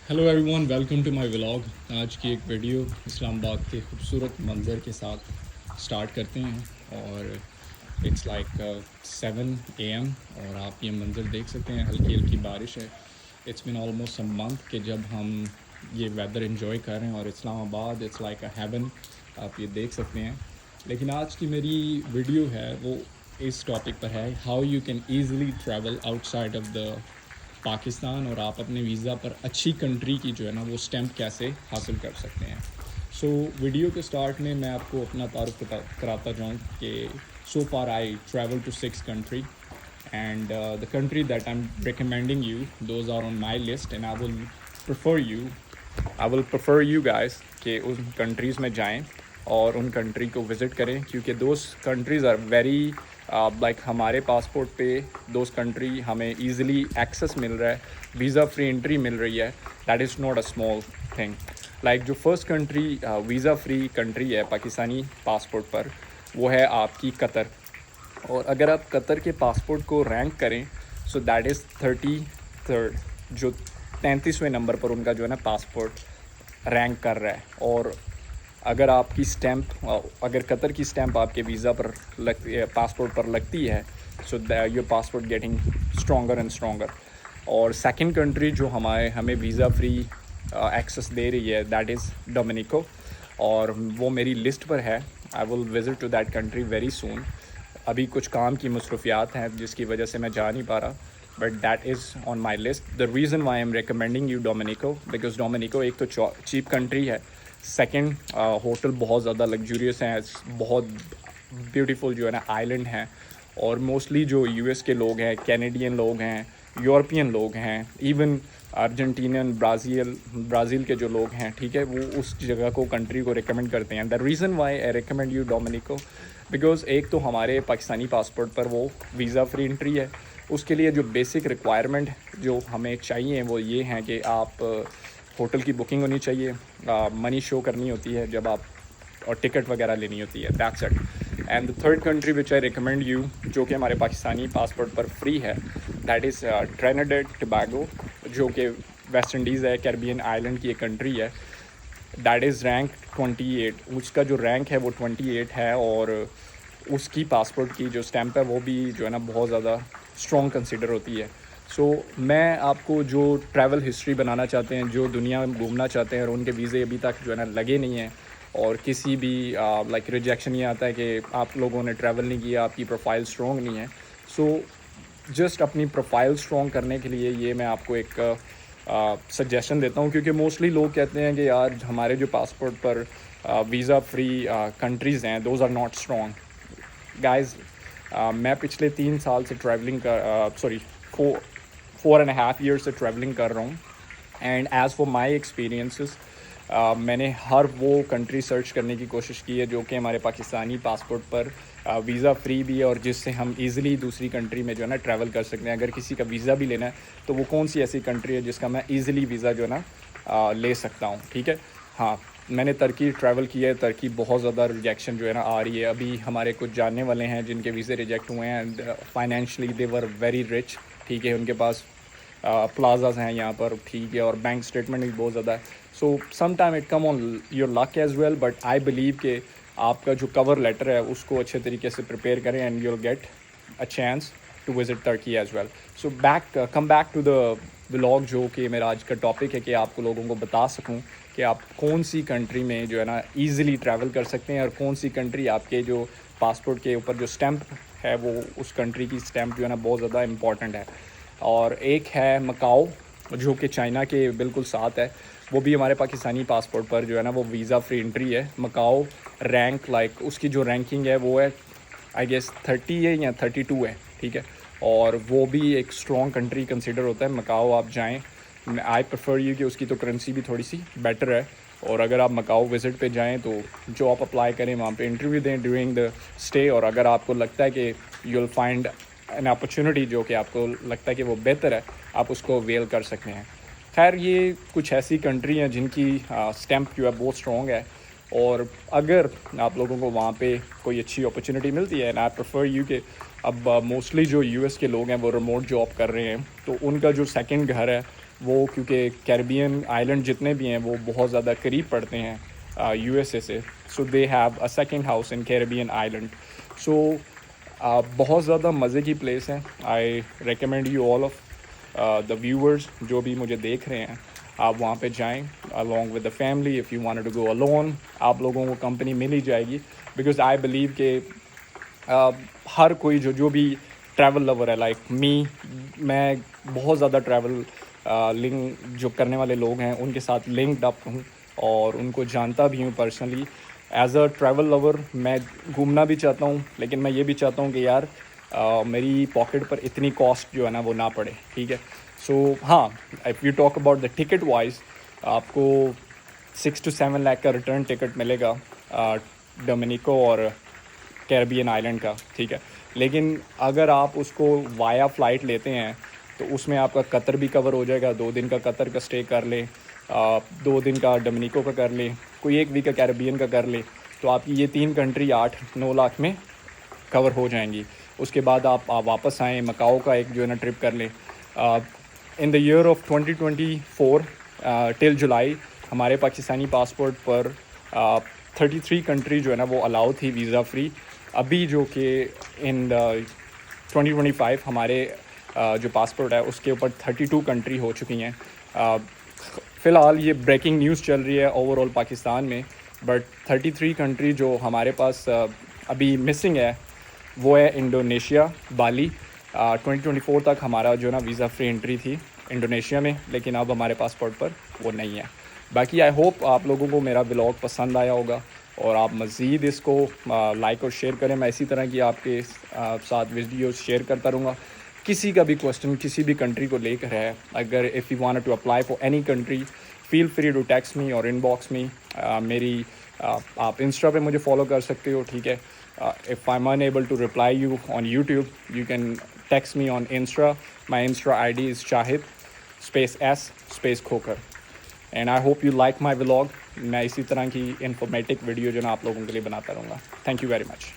Hello everyone, welcome to my vlog. آج کی ایک ویڈیو اسلام آباد کے خوبصورت منظر کے ساتھ سٹارٹ کرتے ہیں، اور اٹس لائک 7 AM، اور آپ یہ منظر دیکھ سکتے ہیں، ہلکی ہلکی بارش ہے۔ It's been almost a month کہ جب ہم یہ ویدر انجوائے کر رہے ہیں، اور اسلام آباد اٹس لائک اے ہیون، آپ یہ دیکھ سکتے ہیں۔ لیکن آج کی میری ویڈیو ہے وہ اس ٹاپک پر ہے، how you can easily travel out side of the Pakistan, اور آپ اپنے ویزا پر اچھی کنٹری کی جو ہے نا وہ اسٹیمپ کیسے حاصل کر سکتے ہیں۔ سو ویڈیو کے اسٹارٹ میں میں آپ کو اپنا تعارف کراتا جاؤں کہ so far I travel to 6 country, and the country that I am recommending you those are on my list, and I will prefer you guys کہ ان کنٹریز میں جائیں اور ان کنٹری کو وزٹ کریں، کیونکہ those countries are very like ہمارے passport پہ دوز کنٹری ہمیں ایزیلی ایکسیس مل رہا ہے، ویزا فری انٹری مل رہی ہے۔ That is not a small thing. Like جو first country visa free country ہے پاکستانی پاسپورٹ پر، وہ ہے آپ کی قطر۔ اور اگر آپ قطر کے پاسپورٹ کو رینک کریں، سو دیٹ از 33rd، جو 33ویں نمبر پر ان کا جو ہے نا پاسپورٹ رینک کر رہا ہے۔ اور اگر آپ کی اسٹیمپ، اگر قطر کی اسٹیمپ آپ کے ویزا پر پاسپورٹ پر لگتی ہے، so your passport getting stronger and stronger. اور سیکنڈ کنٹری جو ہمیں ویزا فری ایکسیس دے رہی ہے، دیٹ از ڈومینیکو، اور وہ میری لسٹ پر ہے۔ I will visit to that country very soon. ابھی کچھ کام کی مصروفیات ہیں جس کی وجہ سے میں جا نہیں پا رہا، but that is on my list. The reason why I am recommending you Dominica, because Dominica ایک تو چیپ کنٹری ہے، سیکنڈ ہوٹل بہت زیادہ لگجوریس ہیں، بہت بیوٹیفل جو ہے نا آئلینڈ ہیں، اور موسٹلی جو US کے لوگ ہیں، کینیڈین لوگ ہیں، یورپین لوگ ہیں، ایون ارجنٹینین، برازیل کے جو لوگ ہیں، ٹھیک ہے، وہ اس جگہ کو کنٹری کو ریکمینڈ کرتے ہیں۔ The reason why I recommend you Dominica, because ایک تو ہمارے پاکستانی پاسپورٹ پر وہ ویزا فری انٹری ہے، اس کے لیے جو بیسک ریکوائرمنٹ جو ہمیں چاہیے وہ یہ ہیں کہ آپ ہوٹل کی بکنگ ہونی چاہیے، منی شو کرنی ہوتی ہے جب آپ، اور ٹکٹ وغیرہ لینی ہوتی ہے، that's it. And the third country which I recommend you, جو کہ ہمارے پاکستانی پاسپورٹ پر فری ہے، دیٹ از ٹرینیڈاڈ ٹوباگو، جو کہ ویسٹ انڈیز ہے، کیریبین آئلینڈ کی ایک کنٹری ہے۔ دیٹ از رینک 28، اس کا جو رینک ہے وہ 28 ہے، اور اس کی پاسپورٹ کی جو اسٹیمپ ہے وہ بھی جو ہے نا بہت زیادہ اسٹرانگ کنسیڈر ہوتی ہے۔ سو میں آپ کو جو ٹریول ہسٹری بنانا چاہتے ہیں، جو دنیا میں گھومنا چاہتے ہیں اور ان کے ویزے ابھی تک جو ہے نا لگے نہیں ہیں، اور کسی بھی لائک ریجیکشن یہ آتا ہے کہ آپ لوگوں نے ٹریول نہیں کیا، آپ کی پروفائل اسٹرانگ نہیں ہے، سو جسٹ اپنی پروفائل اسٹرانگ کرنے کے لیے یہ میں آپ کو ایک سجیشن دیتا ہوں، کیونکہ موسٹلی لوگ کہتے ہیں کہ یار ہمارے جو پاسپورٹ پر ویزا فری کنٹریز ہیں، those are not strong. Guys, میں پچھلے 3 سال سے ٹریولنگ 4.5 ایئر سے ٹریولنگ کر رہا ہوں، and as for my experiences, میں نے ہر وہ کنٹری سرچ کرنے کی کوشش کی ہے جو کہ ہمارے پاکستانی پاسپورٹ پر ویزا فری بھی ہے، اور جس سے ہم ایزیلی دوسری کنٹری میں جو ہے نا ٹریول کر سکتے ہیں۔ اگر کسی کا ویزا بھی لینا ہے تو وہ کون سی ایسی کنٹری ہے جس کا میں ایزیلی ویزا جو ہے نا لے سکتا ہوں، ٹھیک ہے۔ ہاں، میں نے ترکی ٹریول کیا ہے، ترکی بہت زیادہ ریجیکشن جو ہے نا آ رہی ہے۔ ابھی ہمارے کچھ جاننے والے ہیں جن کے ویزے ریجیکٹ ہوئے ہیں، and financially they were very rich, ٹھیک ہے، ان کے پاس پلازاز ہیں یہاں پر، ٹھیک ہے، اور بینک اسٹیٹمنٹ بھی بہت زیادہ ہے۔ So some time it come on your luck as well, but I believe کہ آپ کا جو کور لیٹر ہے اس کو اچھے طریقے سے پریپیئر کریں، and you will get a chance to visit Turkey as well. So come back to the vlog, جو کہ میرا آج کا ٹاپک ہے، کہ آپ کو لوگوں کو بتا سکوں کہ آپ کون سی کنٹری میں جو ہے نا ایزیلی ٹریول کر سکتے ہیں، اور کون سی کنٹری آپ کے جو پاسپورٹ کے اوپر جو اسٹیمپ ہے وہ اس کنٹری کی اسٹیمپ جو ہے نا بہت زیادہ امپورٹنٹ ہے۔ اور ایک ہے مکاؤ، جو کہ چائنا کے بالکل ساتھ ہے، وہ بھی ہمارے پاکستانی پاسپورٹ پر جو ہے نا وہ ویزا فری انٹری ہے۔ مکاؤ رینک، لائک اس کی جو رینکنگ ہے وہ ہے آئی گیس 30 ہے یا 32 ہے، ٹھیک ہے، اور وہ بھی ایک اسٹرانگ کنٹری کنسیڈر ہوتا ہے۔ مکاؤ آپ جائیں، آئی پریفر یو کہ اس کی تو کرنسی بھی تھوڑی سی بیٹر ہے، اور اگر آپ مکاؤ وزٹ پہ جائیں تو جو آپ اپلائی کریں وہاں پہ انٹرویو دیں ڈیورنگ دا اسٹے، اور اگر آپ کو لگتا ہے کہ you will find an opportunity جو کہ آپ کو لگتا ہے کہ وہ بہتر ہے، آپ اس کو ویل کر سکتے ہیں۔ خیر، یہ کچھ ایسی کنٹری ہیں جن کی اسٹیمپ جو ہے بہت اسٹرانگ ہے، اور اگر آپ لوگوں کو وہاں پہ کوئی اچھی اپرچونیٹی ملتی ہے، اینڈ آئی پریفر یو کہ اب موسٹلی جو US کے لوگ ہیں وہ ریموٹ جاب کر رہے ہیں، تو ان کا جو سیکنڈ گھر ہے وہ کیونکہ کیریبین آئلینڈ جتنے بھی ہیں وہ بہت زیادہ قریب پڑتے ہیں یو ایس اے سے. So they have a second house in Caribbean island. سو بہت زیادہ مزے کی پلیس ہے. I recommend you all of the viewers جو بھی مجھے دیکھ رہے ہیں, آپ وہاں پہ جائیں along with the family. if you wanted to go alone, آپ لوگوں کو کمپنی مل ہی جائے گی, بیکاز آئی بلیو کہ ہر کوئی جو بھی ٹریول لور ہے لائک میں بہت زیادہ ٹریول لنک جو کرنے والے لوگ ہیں ان کے ساتھ لنکڈ اپ ہوں اور ان کو جانتا بھی ہوں personally. As a travel lover میں گھومنا بھی چاہتا ہوں, لیکن میں یہ بھی چاہتا ہوں کہ یار میری پاکٹ پر اتنی کاسٹ جو ہے نا وہ نہ پڑے, ٹھیک ہے. سو ہاں, if you talk about the ticket wise, آپ کو 6 to 7 لاکھ کا ریٹرن ٹکٹ ملے گا ڈومینیکو اور کیریبین آئلینڈ کا, ٹھیک ہے. لیکن اگر آپ اس کو وایا فلائٹ لیتے ہیں تو اس میں آپ کا قطر بھی کور ہو جائے گا. 2 دن کا قطر کا اسٹے کر لیں, 2 دن کا ڈومینیکو کا کر لیں, کوئی 1 ویک کا کیریبین کا کر لیں, تو آپ کی یہ 3 کنٹری 8-9 لاکھ میں کور ہو جائیں گی. اس کے بعد آپ واپس آئیں, مکاؤ کا ایک جو ہے نا ٹرپ کر لیں. ان دا ایئر آف 2024 ٹل جولائی ہمارے پاکستانی پاسپورٹ پر 33 کنٹری جو ہے نا وہ الاؤ تھی ویزا فری. ابھی جو کہ ان 2025 ہمارے جو پاسپورٹ ہے اس کے اوپر 32 کنٹری ہو چکی ہیں. فی الحال یہ بریکنگ نیوز چل رہی ہے اوور آل پاکستان میں, بٹ 33 کنٹری جو ہمارے پاس ابھی مسنگ ہے وہ ہے انڈونیشیا, بالی. 2024 تک ہمارا جو ہے نا ویزا فری انٹری تھی انڈونیشیا میں, لیکن اب ہمارے پاسپورٹ پر وہ نہیں ہے. باقی آئی ہوپ آپ لوگوں کو میرا ولاگ پسند آیا ہوگا اور آپ مزید اس کو لائک اور شیئر کریں. میں اسی طرح کی آپ کے ساتھ ویڈیوز شیئر کرتا رہوں گا. کسی کا بھی کویسچن کسی بھی کنٹری کو لے کر ہے, اگر if you want to apply for any country, feel free to text me اور ان باکس می. میری آپ انسٹا پہ مجھے فالو کر سکتے ہو, ٹھیک ہے. If I am unable to reply you on YouTube, you can text me on Insta. My Insta I D is Shahid _S__کھوکھر. And I hope you like my vlog. میں اسی طرح کی انفارمیٹک ویڈیو جو نا آپ لوگوں کے لیے بناتا رہوں گا. Thank you very much.